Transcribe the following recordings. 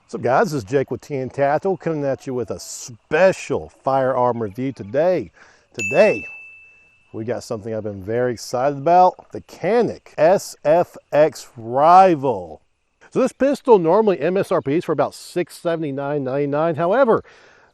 What's up guys, this is Jake with TN Tac Pack coming at you with a special firearm review today. We got something I've been very excited about, the Canik SFX Rival. So this pistol normally MSRP is for about $679.99. However,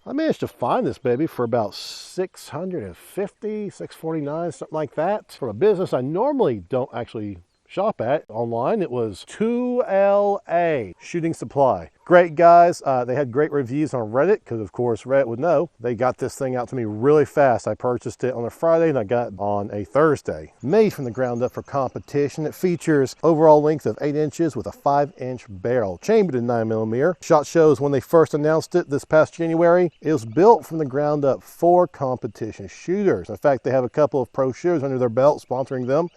I managed to find this baby for about $650, $649, something like that. From a business I normally don't actually shop at online. It was 2LA Shooting Supply. Great guys. They had great reviews on Reddit because of course Reddit would know. They got this thing out to me really fast. I purchased it on a Friday and I got it on a Thursday. Made from the ground up for competition. It features overall length of 8 inches with a 5-inch barrel, chambered in 9mm. Shot shows when they first announced it this past January. It was built from the ground up for competition shooters. In fact, they have a couple of pro shooters under their belt sponsoring them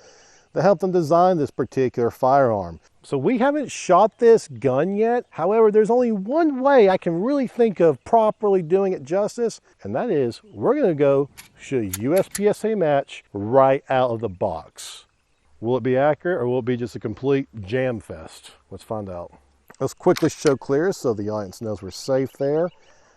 to help them design this particular firearm. So we haven't shot this gun yet. However, there's only one way I can really think of properly doing it justice, and that is we're gonna go shoot a USPSA match right out of the box. Will it be accurate or will it be just a complete jam fest? Let's find out. Let's quickly show clear so the audience knows we're safe there.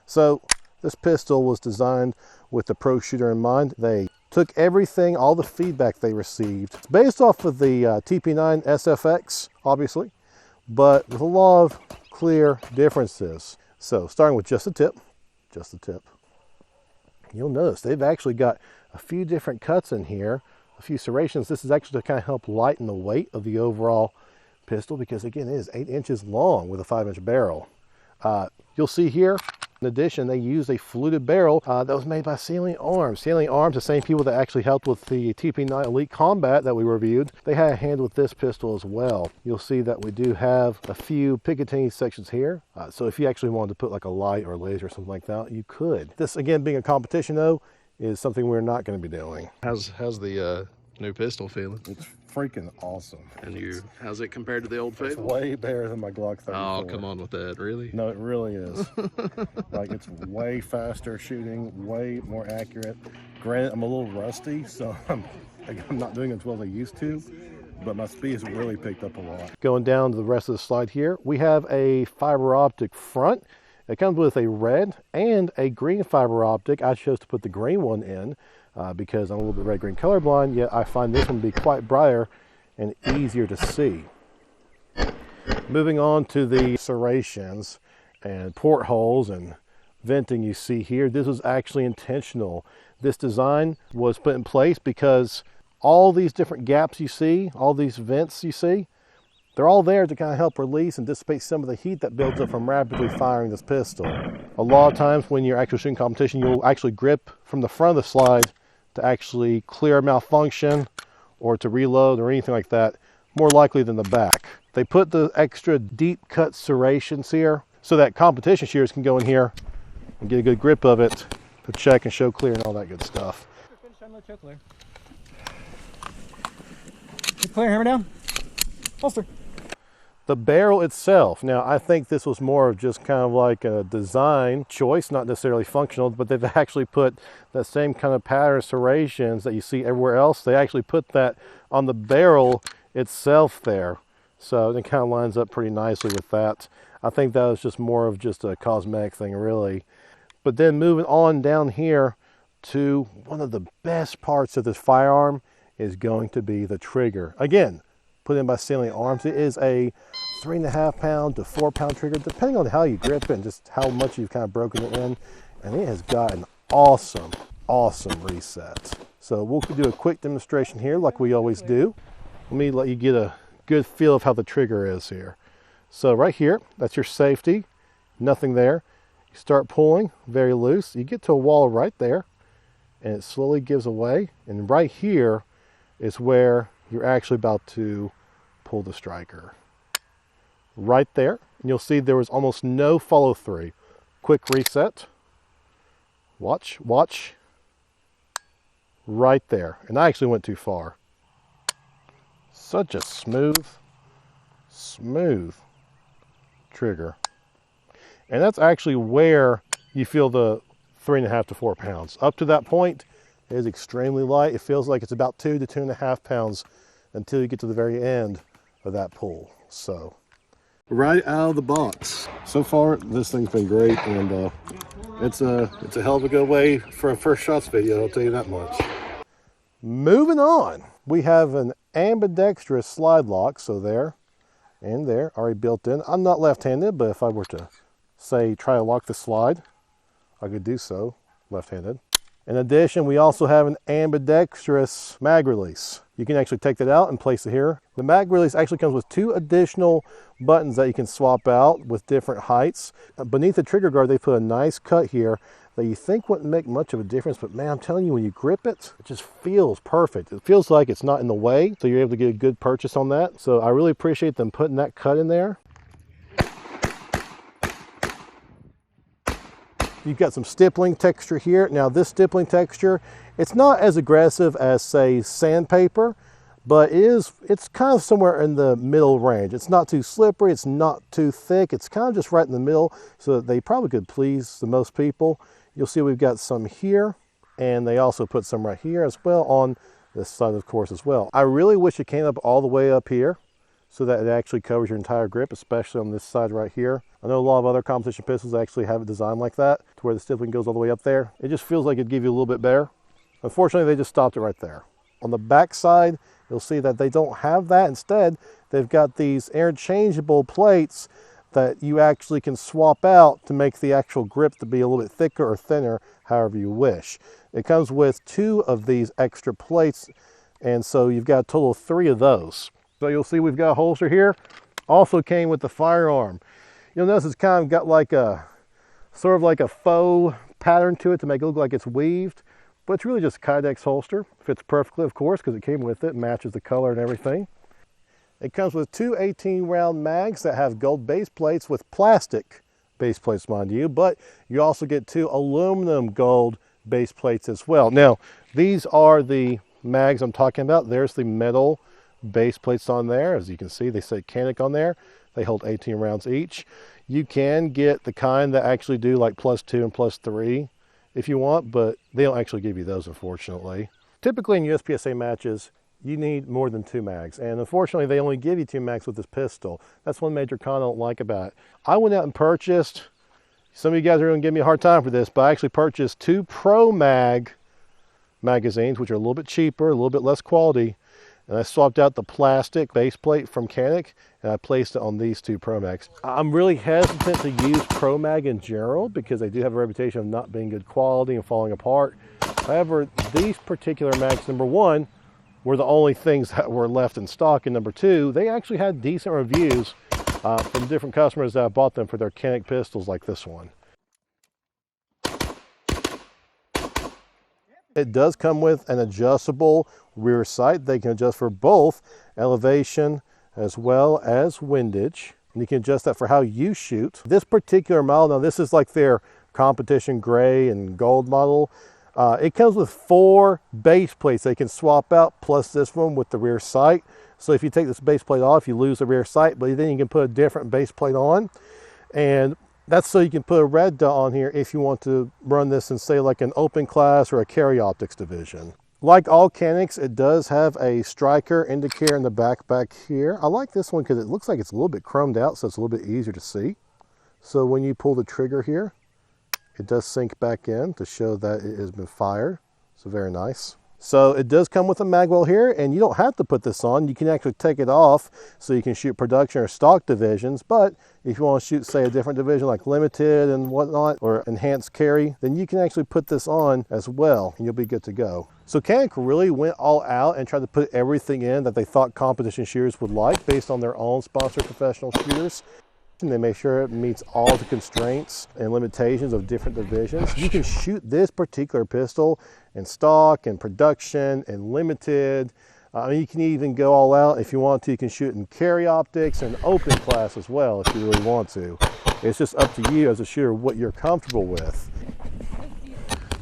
So this pistol was designed with the pro shooter in mind. They took everything, all the feedback they received. It's based off of the TP9 SFX, obviously, but with a lot of clear differences. So starting with just the tip. You'll notice they've actually got a few different cuts in here, a few serrations. This is actually to kind of help lighten the weight of the overall pistol because again, it is 8 inches long with a 5-inch barrel. You'll see here, in addition, they used a fluted barrel that was made by Sealing Arms. Sealing Arms, the same people that actually helped with the TP9 Elite Combat that we reviewed, they had a hand with this pistol as well. You'll see that we do have a few Picatinny sections here. So if you actually wanted to put like a light or a laser or something like that, you could. This, again, being a competition though, is something we're not going to be doing. How's the new pistol feeling? It's freaking awesome. And how's it compared to the old It's Fable? way better than my Glock 34. Oh, come on with that, really? No, it really is. Like, it's way faster shooting, way more accurate. Granted, I'm a little rusty, so I'm not doing as well as I used to, but my speed has really picked up a lot. Going down to the rest of the slide here, we have a fiber optic front. It comes with a red and a green fiber optic. I chose to put the green one in because I'm a little bit red-green colorblind, yet I find this one to be quite brighter and easier to see. Moving on to the serrations and portholes and venting you see here, this was actually intentional. This design was put in place because all these different gaps you see, all these vents you see, they're all there to kind of help release and dissipate some of the heat that builds up from rapidly firing this pistol. A lot of times when you're actually shooting competition, you'll actually grip from the front of the slide to actually clear a malfunction or to reload or anything like that, more likely than the back. They put the extra deep cut serrations here so that competition shooters can go in here and get a good grip of it to check and show clear and all that good stuff. Clear, hammer down, holster. The barrel itself, now I think this was more of just kind of like a design choice, not necessarily functional, but they've actually put that same kind of pattern serrations that you see everywhere else. They actually put that on the barrel itself there. So it kind of lines up pretty nicely with that. I think that was just more of just a cosmetic thing really. But then moving on down here to one of the best parts of this firearm is going to be the trigger. Again, put in by Sealing Arms. It is a 3.5 pound to 4 pound trigger, depending on how you grip it and just how much you've kind of broken it in. And it has got an awesome reset. So we'll do a quick demonstration here like we always do. Let me let you get a good feel of how the trigger is here. So right here, that's your safety, nothing there. You start pulling very loose. You get to a wall right there and it slowly gives away. And right here is where you're actually about to pull the striker. Right there, and you'll see there was almost no follow through. Quick reset. Watch. Right there, and I actually went too far. Such a smooth trigger. And that's actually where you feel the 3.5 to 4 pounds. Up to that point, it is extremely light. It feels like it's about 2 to 2.5 pounds until you get to the very end of that pull. So right out of the box. So far, this thing's been great, and it's a hell of a good way for a first shots video, I'll tell you that much. Moving on, we have an ambidextrous slide lock, so there and there, already built in. I'm not left-handed, but if I were to, say, try to lock the slide, I could do so left-handed. In addition, we also have an ambidextrous mag release. You can actually take that out and place it here. The mag release actually comes with 2 additional buttons that you can swap out with different heights. Beneath the trigger guard, they put a nice cut here that you think wouldn't make much of a difference, but man, I'm telling you, when you grip it, it just feels perfect. It feels like it's not in the way, so you're able to get a good purchase on that. So I really appreciate them putting that cut in there. You've got some stippling texture here. Now this stippling texture, it's not as aggressive as, say, sandpaper, but it's kind of somewhere in the middle range. It's not too slippery, it's not too thick, it's kind of just right in the middle, so that they probably could please the most people. You'll see we've got some here, and they also put some right here as well on this side, of course, as well. I really wish it came up all the way up here so that it actually covers your entire grip, especially on this side right here. I know a lot of other competition pistols actually have it designed like that, to where the stippling goes all the way up there. It just feels like it'd give you a little bit better. Unfortunately, they just stopped it right there. On the back side, you'll see that they don't have that. Instead, they've got these interchangeable plates that you actually can swap out to make the actual grip to be a little bit thicker or thinner, however you wish. It comes with 2 of these extra plates, and so you've got a total of 3 of those. So you'll see we've got a holster here. Also came with the firearm. You'll notice it's kind of got like a, sort of like a faux pattern to it to make it look like it's weaved, but it's really just a Kydex holster. Fits perfectly, of course, because it came with it, matches the color and everything. It comes with 2 18-round mags that have gold base plates with plastic base plates, mind you, but you also get 2 aluminum gold base plates as well. Now, these are the mags I'm talking about. There's the metal base plates on there. As you can see, they say Canik on there. They hold 18 rounds each. You can get the kind that actually do like +2 and +3 if you want, but they don't actually give you those, unfortunately. Typically in USPSA matches, you need more than 2 mags, and unfortunately they only give you 2 mags with this pistol. That's one major con I don't like about it. I went out and purchased, some of you guys are going to give me a hard time for this, but I actually purchased 2 Pro Mag magazines, which are a little bit cheaper, a little bit less quality, and I swapped out the plastic base plate from Canik, and I placed it on these 2 Pro Mags. I'm really hesitant to use Pro Mag in general because they do have a reputation of not being good quality and falling apart. However, these particular mags, number 1, were the only things that were left in stock, and number 2, they actually had decent reviews from different customers that bought them for their Canik pistols like this one. It does come with an adjustable rear sight. They can adjust for both elevation as well as windage, and you can adjust that for how you shoot. This particular model, now this is like their competition gray and gold model. It comes with 4 base plates they can swap out, plus this one with the rear sight. So if you take this base plate off, you lose the rear sight, but then you can put a different base plate on. And that's so you can put a red dot on here if you want to run this in, say, like an open class or a carry optics division. Like all Caniks, it does have a striker indicator in the back here. I like this one because it looks like it's a little bit chromed out, so it's a little bit easier to see. So when you pull the trigger here, it does sink back in to show that it has been fired. So very nice. So it does come with a mag well here, and you don't have to put this on. You can actually take it off so you can shoot production or stock divisions. But if you want to shoot, say, a different division like limited and whatnot, or enhanced carry, then you can actually put this on as well, and you'll be good to go. So Canik really went all out and tried to put everything in that they thought competition shooters would like based on their own sponsored professional shooters. And they make sure it meets all the constraints and limitations of different divisions. You can shoot this particular pistol in stock and production and limited. You can even go all out if you want to. You can shoot in carry optics and open class as well if you really want to. It's just up to you as a shooter what you're comfortable with.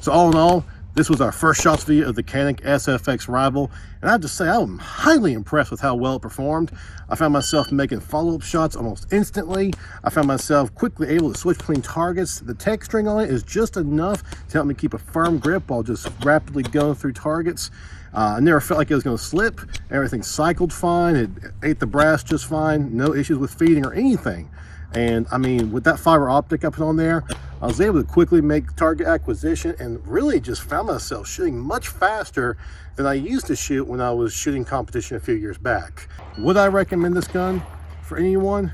So all in all, this was our first shots video of the Canik SFX Rival, and I have to say I'm highly impressed with how well it performed. I found myself making follow-up shots almost instantly. I found myself quickly able to switch between targets. The texturing on it is just enough to help me keep a firm grip while just rapidly going through targets. I never felt like it was going to slip. Everything cycled fine. It ate the brass just fine. No issues with feeding or anything. And I mean, with that fiber optic I put on there, I was able to quickly make target acquisition and really just found myself shooting much faster than I used to shoot when I was shooting competition a few years back. Would I recommend this gun for anyone?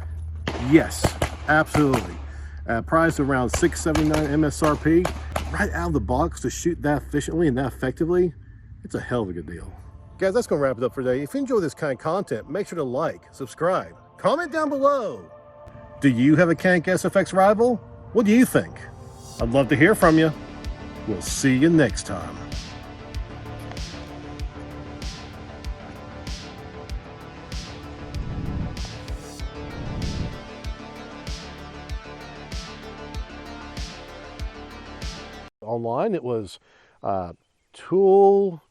Yes, absolutely. Priced around $679 MSRP, right out of the box to shoot that efficiently and that effectively, it's a hell of a good deal. Guys, that's gonna wrap it up for today. If you enjoy this kind of content, make sure to like, subscribe, comment down below. Do you have a Canik SFX Rival? What do you think? I'd love to hear from you. We'll see you next time. Online, it was tool